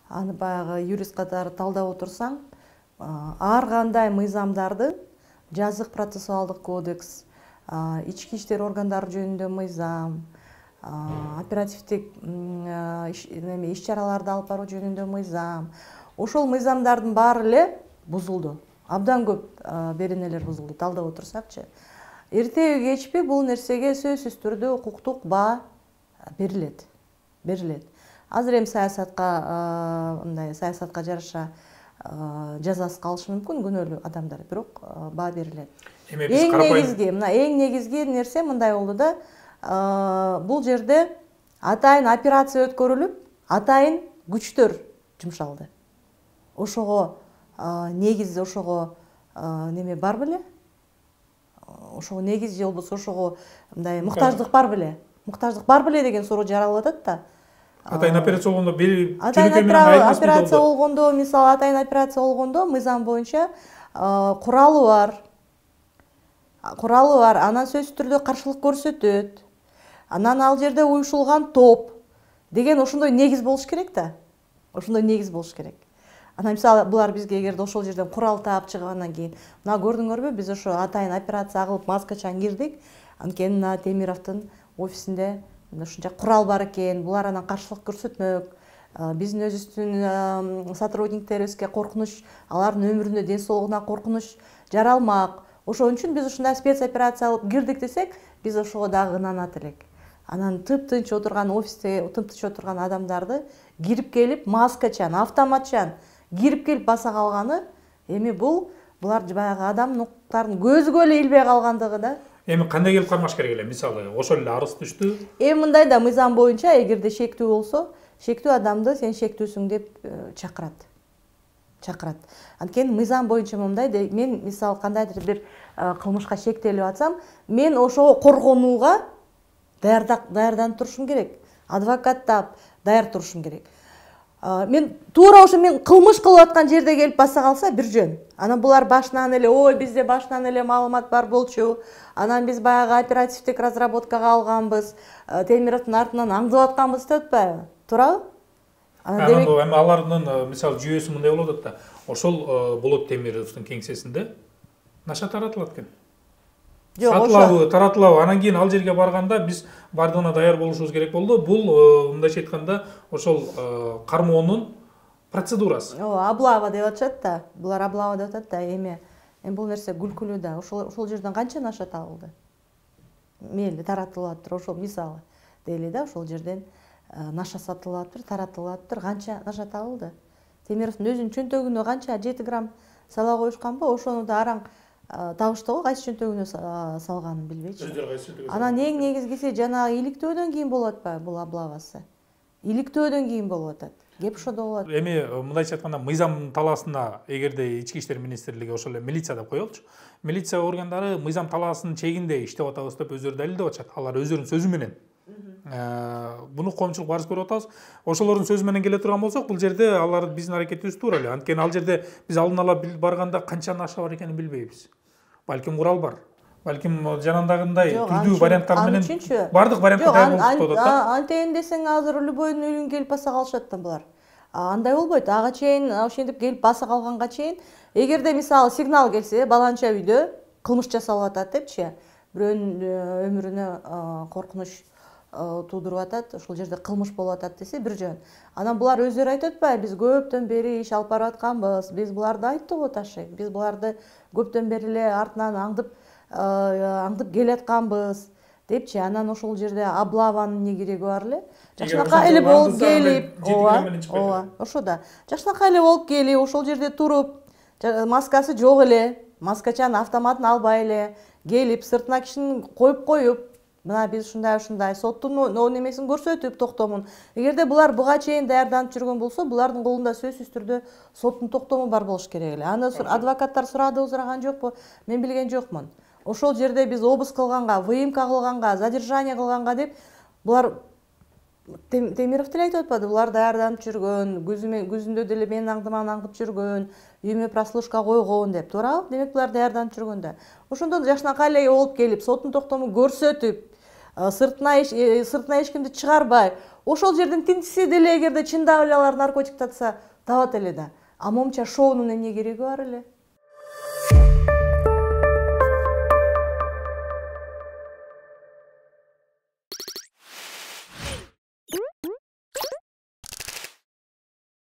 аны баягы юрист катары талдап отурсаң, ар кандай мыйзамдарды жазык процессуалдык кодекс, ички иштер органдары жөнүндө мыйзам, оперативдик иш чараларды алып баруу жөнүндө мыйзам, ошол мыйзамдардын баары эле бузулду. Абдан көп беренелер бузулду талдап отурсакчы. Эртеби кечпи бул нерсеге сөзсүз түрдө укуктук баа берилет. Азыр эми саясатка жараша жазасы калышы мүмкүн күнөөлүү адамдар, бирок баа берилет. Эң негизги нерсе мындай болду да, бул жерде атайын операция өткөрүлүп, атайын күчтөр жумшалды. Ошого негиз, ошого неме бар беле? Ошого негиз же болбосо ошого мындай муктаждык бар беле? Муктаждык бар беле деген суроо жаралып атат да. Атайын операция болгондо мисалы атайын операция болгондо мыйзам боюнча куралы бар, анан сөзсүз түрдө каршылык көрсөтөт. Анан ал жерде уюшулган топ деген ошондой негиз болуш керек да. Ошондой негиз болуш керек. Анан мисалы булар бизге эгерде ошол жерден курал таап чыггандан кийин, мына көрдүңөрбү, биз ошо атайын операция кылып маскачан кирдик, анткени мына Темировдун офисинде ушунча курал бар экен, булар анан каршылык көрсөтмөк, биздин өзүбүздүн сотрудниктерибизге коркунуч, алардын өмүрүнө, ден соолугуна коркунуч жаралмак. Ошон үчүн биз ушундай спецоперация алып кирдик десек, биз ошого дагы ынанат элек. Анан тыптынч отурган офисте, тыптынч отурган адамдарды кирип келип, маскачан, автоматчан кирип келип баса калганы, эми булар баягы адамдын көзгө эле илбей калгандыгы да. Эми кандай келип кармаш керек эле? Мисалы, ошол эле арыз түштү. Эми мындай да мыйзам боюнча, эгерде шектүү болсо, шектүү адамды сен шектүүсүң деп чакырат. Анткени мыйзам боюнча мындай, мен мисалы кандайдыр бир кылмышка шектелип атсам, мен ошого коргонууга даярданып турушум керек. Адвокат таап даяр турушум керек. Мен туура ошо мен кылмыш кылып аткан жерде келип баса калса бир жөн. Анан булар башынан эле, ой, бизде башынан эле маалымат бар болчу. Анан биз баягы оперативдик разработкага алганбыз, Темировдун артынан аңдып атканбыз деп атпайбы? Туурабы? Эми алардын мисалы жүйөсү мындай болуп атат да. Ошол Болот Темировдун кеңсесинде наша таратылат экен. Таратылабы. Анан кийин ал жерге барганда биз бардыгына даяр болушубуз керек болду. Бул мындайча айтканда ошол кармоонун процедурасы. Облава деп атышат да. Булар облава деп атат да. Эми бул нерсе күлкүлүү да. Ошол жерден канча наша табылды? Мейли таратылып атыр, ошол мисалы дейли да, ошол жерден наша сатылып атыр, таратылып атыр, канча наша табылды? Темировдун өзүнүн чөнтөгүнө канча 7 грамм сала коюшканбы? Ошону да араң табышты го, кайсы чөнтөгүнө салганын билбейчи. Анан эң негизгиси жанагы иликтөөдөн кийин болуп атпайбы бул облавасы? Иликтөөдөн кийин болуп атат. Кеп ошодо болот. Эми мындайча айтканда мыйзам талаасына эгерде Ички иштер министрлиги ошол эле милиция деп коелучу. Милиция органдары мыйзам талаасынын чегинде иштеп атабыз деп өздөрү далилдеп атышат. Алар өздөрүнүн сөзү менен. Буну коомчулук барыз көрүп атабыз. Ошолордун сөзү менен келе турган болсок, бул жерде алар биздин аракетибиз туура эле. Анткени ал жерде биз алдын ала барганда канча наша бар экенин билбейбиз. Балким курал бар. Балким жанындагындай түрдүү варианттар менен бардык вариантта даяр болуп атат да. Антейин десең азыр любойдун үйүнө келип баса калышат да булар. Андай болбойт. Ага чейин ошентип келип баса калганга чейин, эгерде мисалы сигнал келсе, баланча үйдө кылмыш жасалып атат депчи, бирөөнүн өмүрүнө коркунуч туудуруп атат, ошол жерде кылмыш болуп атат десе бир жөн. Анан булар өздөрү айтып атпайбы, биз көптөн бери иш алып барып атканбыз, биз буларды айттык го Ташек, биз буларды көптөн бери эле артынан аңдып келатканбыз депчи. Анан ошол жерде облаванын эмне кереги бар эле? Жакшынакай эле болуп келип, ошо да. Жакшынакай эле болуп келип, ошол жерде туруп, маскасы жок эле, маскачан автоматын албай эле келип, сыртына кишини коюп, мына биз ушундай соттун немесин көрсөтүп, токтомун. Эгерде булар буга чейин даярданып жүргөн болсо, булардын колунда сөзсүз түрдө соттун токтому бар болуш керек эле. Аны адвокаттар сурадыбы, сураган жокпу? Мен билген жокмун. Ошол жерде биз обыск кылганга, выемка кылганга, задержание кылганга деп булар Темиров деле айтып атпады, булар даярданып жүргөн, күзүндө деле менин аңдыман аңдып жүргөн, үйүмө прослушка койгон деп, туурабы? Демек булар даярданып жүргөн да. Ошондон жакшынакай эле болуп келип, соттун токтому көрсөтүп, сыртына эч кимди чыгарбай, ошол жердин тинтиси деле эгерде чындап эле алар наркотик татса табат эле да. А момча шоунун эмне кереги бар эле?